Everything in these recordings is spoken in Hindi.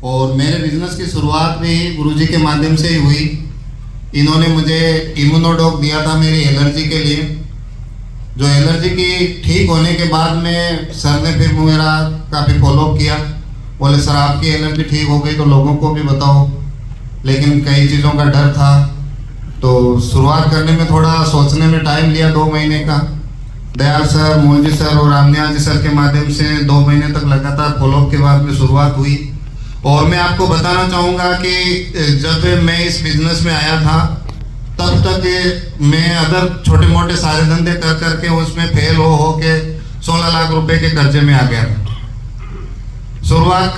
और मेरे बिजनेस की शुरुआत भी गुरुजी के माध्यम से ही हुई। इन्होंने मुझे इम्यूनोडॉक दिया था मेरी एलर्जी के लिए। जो एलर्जी की ठीक होने के बाद में सर ने फिर मेरा काफ़ी फॉलोअप किया। बोले सर आपकी एलर्जी ठीक हो गई तो लोगों को भी बताओ, लेकिन कई चीज़ों का डर था तो शुरुआत करने में थोड़ा सोचने में टाइम लिया, 2 महीने का। दयाल सर, मोहन जी सर और रामनिया जी सर के माध्यम से 2 महीने तक लगातार फॉलोअप के बाद में शुरुआत हुई। और मैं आपको बताना चाहूँगा कि जब मैं इस बिजनेस में आया था तब तक मैं अदर छोटे मोटे सारे धंधे कर करके उसमें फेल हो के 16 लाख रुपए के कर्जे में आ गया था। शुरुआत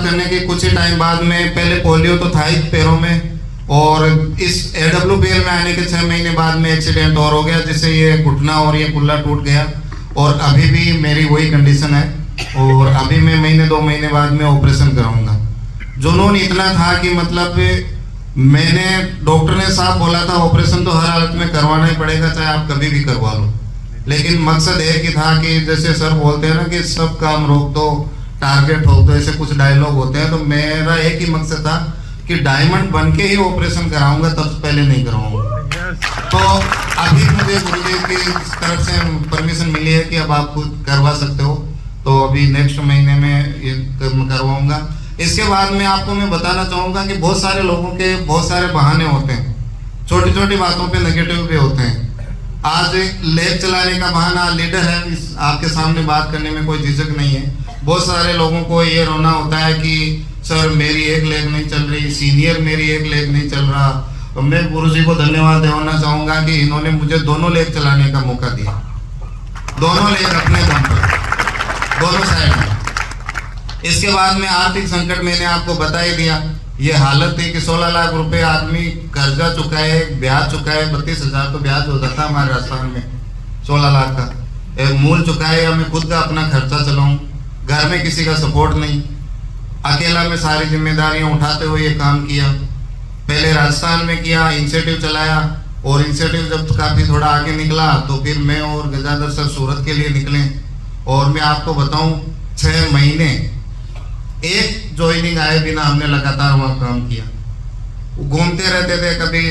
करने के कुछ ही टाइम बाद में पहले पोलियो तो था ही पैरों में, और इस AWPL में आने के 6 महीने बाद में एक्सीडेंट और हो गया, जिससे ये घुटना और ये कुल्ला टूट गया। और अभी भी मेरी वही कंडीशन है, और अभी मैं महीने 2 महीने बाद में ऑपरेशन कराऊंगा। जुनून इतना था कि मतलब मैंने, डॉक्टर ने साफ बोला था ऑपरेशन तो हर हालत में करवाना ही पड़ेगा, चाहे आप कभी भी करवा लो। लेकिन मकसद एक ही था कि जैसे सर बोलते हैं ना कि सब काम रोक दो, टारगेट हो तो, ऐसे कुछ डायलॉग होते हैं। तो मेरा एक ही मकसद था कि डायमंड बन के ही ऑपरेशन कराऊंगा, तब पहले नहीं करवाऊंगा। तो अभी मुझे गुरुजी की तरफ से परमिशन मिली है कि अब आप खुद करवा सकते हो, तो अभी नेक्स्ट महीने में ये करवाऊंगा। इसके बाद में आपको मैं बताना चाहूँगा कि बहुत सारे लोगों के बहुत सारे बहाने होते हैं, छोटी छोटी बातों पे नेगेटिव भी होते हैं। आज लेग चलाने का बहाना, लीडर है, आपके सामने बात करने में कोई झिझक नहीं है। बहुत सारे लोगों को ये रोना होता है कि सर मेरी एक लेग नहीं चल रही, सीनियर मेरी एक लेग नहीं चल रहा। तो मैं गुरुजी को धन्यवाद देना चाहूँगा कि इन्होंने मुझे दोनों लेग चलाने का मौका दिया, दोनों लेग अपने दम पर, दोनों साइड में। इसके बाद में आर्थिक संकट मैंने आपको बता ही दिया। ये हालत थी कि 16 लाख रुपए आदमी कर्जा चुकाए, ब्याज चुकाए, 32,000 तो ब्याज होता था हमारे राजस्थान में, 16 लाख का मूल चुकाए। मैं खुद का अपना खर्चा चलाऊं, घर में किसी का सपोर्ट नहीं, अकेला मैं सारी जिम्मेदारियां उठाते हुए ये काम किया। पहले राजस्थान में किया, इंसेटिव चलाया, और इंसेटिव जब काफ़ी थोड़ा आगे निकला तो फिर मैं और गजाधर सर सूरत के लिए निकले। और मैं आपको बताऊं 6 महीने एक ज्वाइनिंग आए बिना हमने लगातार वहाँ काम किया। घूमते रहते थे, कभी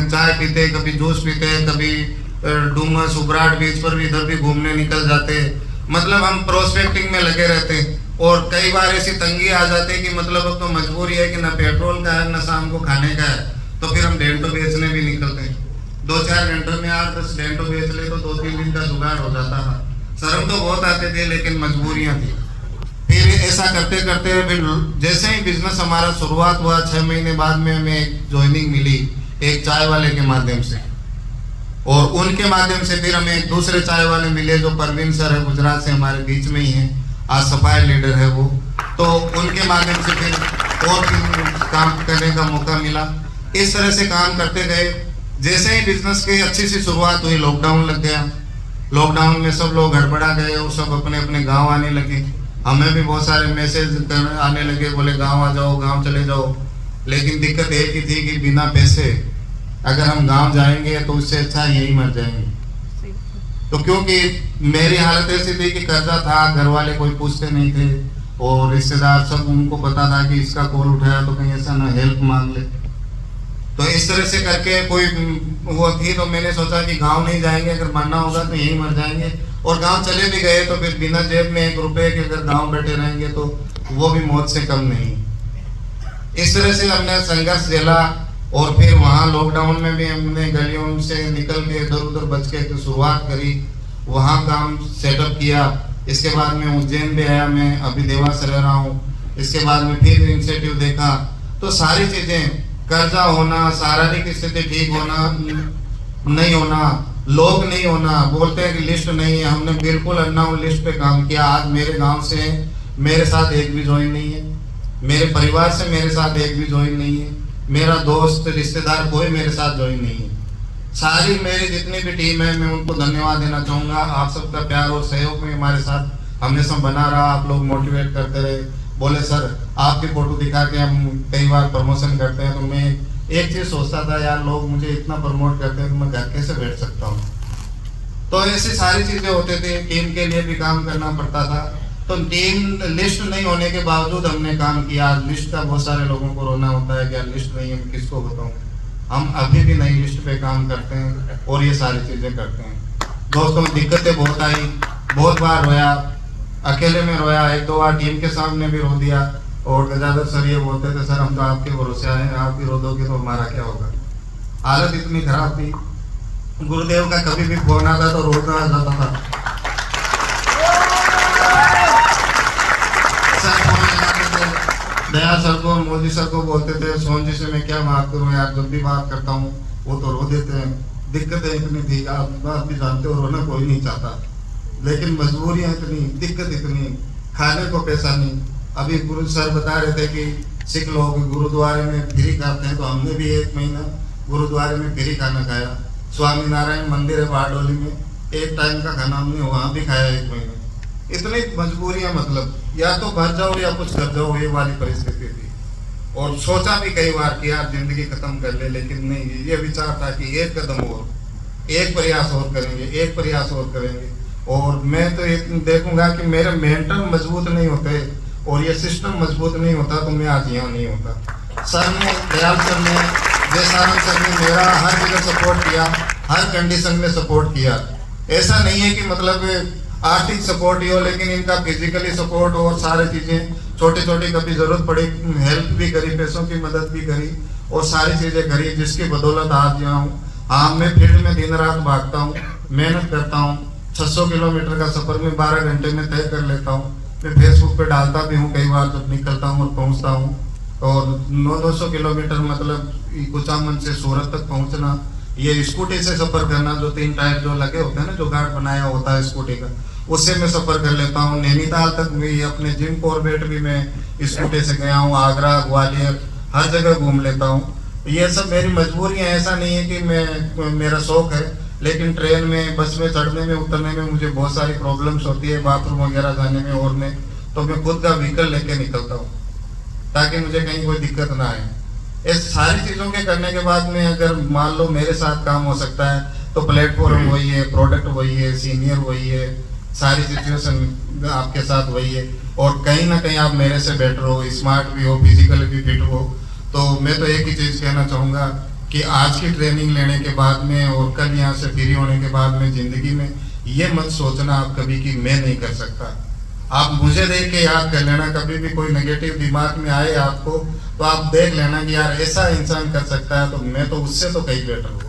चाय पीते, कभी जूस पीते, कभी डूमस उबराट बीच पर भी इधर भी घूमने निकल जाते। मतलब हम प्रोस्पेक्टिंग में लगे रहते। और कई बार ऐसी तंगी आ जाती कि मतलब अब तो मजबूरी है कि ना पेट्रोल का है ना शाम को खाने का है, तो फिर हम डेंटो बेचने भी निकलते हैं। 2-4 घंटों में 8-10 डेंटो बेच ले तो 2-3 दिन का जुगाड़ हो जाता था। शर्म तो बहुत आते थे, लेकिन मजबूरियाँ थी। फिर ऐसा करते करते फिर जैसे ही बिजनेस हमारा शुरुआत हुआ, 6 महीने बाद में हमें एक ज्वाइनिंग मिली एक चाय वाले के माध्यम से, और उनके माध्यम से फिर हमें एक दूसरे चाय वाले मिले जो परवीन सर है, गुजरात से हमारे बीच में ही है, आज सफाई लीडर है वो। तो उनके माध्यम से फिर और काम करने का मौका मिला। इस तरह से काम करते गए। जैसे ही बिजनेस की अच्छी सी शुरुआत हुई, लॉकडाउन लग गया। लॉकडाउन में सब लोग गड़बड़ा गए और सब अपने अपने गाँव आने लगे। हमें भी बहुत सारे मैसेज आने लगे, बोले गांव आ जाओ, गांव चले जाओ। लेकिन दिक्कत एक ही थी कि बिना पैसे अगर हम गांव जाएंगे तो उससे अच्छा यहीं मर जाएंगे। तो क्योंकि मेरी हालत ऐसी थी कि कर्जा था, घर वाले कोई पूछते नहीं थे, और रिश्तेदार सब, उनको पता था कि इसका कॉल उठाया तो कहीं ऐसा ना हेल्प मांग ले। तो इस तरह से करके कोई वो थी, तो मैंने सोचा कि गाँव नहीं जाएंगे, अगर मरना होगा तो यहीं मर जाएंगे। और गांव चले भी गए तो फिर बिना जेब में 1 रुपए के अगर गांव बैठे रहेंगे तो वो भी मौत से कम नहीं। इस तरह से हमने संघर्ष झेला। और फिर वहाँ लॉकडाउन में भी हमने गलियों से निकल के इधर उधर बच के शुरुआत करी, वहाँ काम सेटअप किया। इसके बाद में उज्जैन भी आया, मैं अभी देवास रह रहा हूँ। इसके बाद में फिर इंसेटिव देखा, तो सारी चीज़ें, कर्जा होना, शारीरिक स्थिति ठीक होना, नहीं होना, लोग नहीं होना, बोलते हैं कि लिस्ट नहीं है, हमने बिल्कुल अननाउन लिस्ट पे काम किया। आज मेरे गांव से मेरे साथ एक भी ज्वाइन नहीं है, मेरे परिवार से मेरे साथ एक भी ज्वाइन नहीं है, मेरा दोस्त रिश्तेदार कोई मेरे साथ ज्वाइन नहीं है। सारी मेरी जितनी भी टीम है, मैं उनको धन्यवाद देना चाहूँगा। आप सबका प्यार और सहयोग में हमारे साथ हमेशा बना रहा। आप लोग मोटिवेट करते रहे, बोले सर आपकी फोटो दिखा के हम कई बार प्रमोशन करते हैं, तो मैं एक चीज़ सोचता था, यार लोग मुझे इतना प्रमोट करते हैं तो मैं घर कैसे बैठ सकता हूँ। तो ऐसी सारी चीज़ें होते थे, टीम के लिए भी काम करना पड़ता था। तो टीम लिस्ट नहीं होने के बावजूद हमने काम किया। लिस्ट का बहुत सारे लोगों को रोना होता है कि यार लिस्ट नहीं है, मैं किसको बताऊं। हम अभी भी नई लिस्ट पे काम करते हैं और ये सारी चीज़ें करते हैं। दोस्तों, दिक्कतें बहुत आई, बहुत बार रोया, अकेले में रोया, एक दो बार टीम के सामने भी रो दिया। और गजादर सर ये बोलते थे, सर हम तो आपके भरोसे आए हैं, आप भी रो दोगे तो हमारा क्या होगा। हालत इतनी खराब थी। गुरुदेव का कभी भी फोन आता तो रोना आ जाता था। सर फोन लगाते थे, दया सर को, मोदी सर को बोलते थे, सोन जी से मैं क्या बात करूं यार, जब भी बात करता हूं वो तो रो देते हैं। दिक्कतें इतनी थी, आप भी जानते हो, रोना कोई नहीं चाहता, लेकिन मजबूरियां इतनी, दिक्कत इतनी, खाने को पैसा नहीं। अभी गुरु सर बता रहे थे कि सिख लोग गुरुद्वारे में फ्री खाते हैं, तो हमने भी 1 महीना गुरुद्वारे में फ्री खाना खाया। स्वामी नारायण मंदिर है बारडोली में, एक टाइम का खाना हमने वहाँ भी खाया 1 महीने। इतनी मजबूरियां, मतलब या तो भर जाओ या कुछ कर जाओ, ये वाली परिस्थिति थी। और सोचा भी कई बार कि यार जिंदगी खत्म कर ले, लेकिन नहीं, ये विचार था कि एक कदम और, एक प्रयास और करेंगे, एक प्रयास और करेंगे। और मैं तो ये देखूंगा कि मेरे मेंटल मजबूत नहीं होते और ये सिस्टम मजबूत नहीं होता तो मैं आज यहाँ नहीं होता। सर ने, दयाल सर ने, जयसारण सर ने मेरा हर जगह सपोर्ट किया, हर कंडीशन में सपोर्ट किया। ऐसा नहीं है कि मतलब आर्थिक सपोर्ट ही हो, लेकिन इनका फिजिकली सपोर्ट और सारी चीज़ें, छोटी छोटी कभी ज़रूरत पड़ी हेल्प भी करी, पैसों की मदद भी करी और सारी चीज़ें करी, जिसकी बदौलत आज यहाँ हूँ। हाँ, मैं फील्ड में दिन रात भागता हूँ, मेहनत करता हूँ। 600 किलोमीटर का सफ़र में 12 घंटे में तय कर लेता हूँ। मैं फेसबुक पे डालता भी हूँ कई बार जब निकलता हूँ और पहुँचता हूँ। और 900 किलोमीटर मतलब कुचामन से सूरत तक पहुँचना, ये स्कूटी से सफ़र करना, जो 3 टायर जो लगे होते हैं ना, जो गार्ड बनाया होता है स्कूटी का, उससे मैं सफ़र कर लेता हूँ। नैनीताल तक भी, अपने जिम कॉर्बेट भी मैं स्कूटी से गया हूँ। आगरा, ग्वालियर, हर जगह घूम लेता हूँ। ये सब मेरी मजबूरियाँ, ऐसा नहीं है कि मैं, मेरा शौक है, लेकिन ट्रेन में, बस में चढ़ने में, उतरने में मुझे बहुत सारी प्रॉब्लम्स होती है, बाथरूम वगैरह जाने में और में, तो मैं खुद का व्हीकल लेके निकलता हूँ ताकि मुझे कहीं कोई दिक्कत ना आए। इस सारी चीज़ों के करने के बाद में अगर मान लो मेरे साथ काम हो सकता है तो प्लेटफॉर्म वही है, प्रोडक्ट वही है, सीनियर वही है, सारी सिचुएशन आपके साथ वही है। और कहीं ना कहीं आप मेरे से बेटर हो, स्मार्ट भी हो, फिजिकली भी फिट हो। तो मैं तो एक ही चीज़ कहना चाहूँगा कि आज की ट्रेनिंग लेने के बाद में और कल यहाँ से फ्री होने के बाद में ज़िंदगी में ये मत सोचना आप कभी कि मैं नहीं कर सकता। आप मुझे देख के याद कर लेना, कभी भी कोई नेगेटिव दिमाग में आए आपको तो आप देख लेना कि यार ऐसा इंसान कर सकता है, तो मैं तो उससे तो कहीं बेटर हूँ।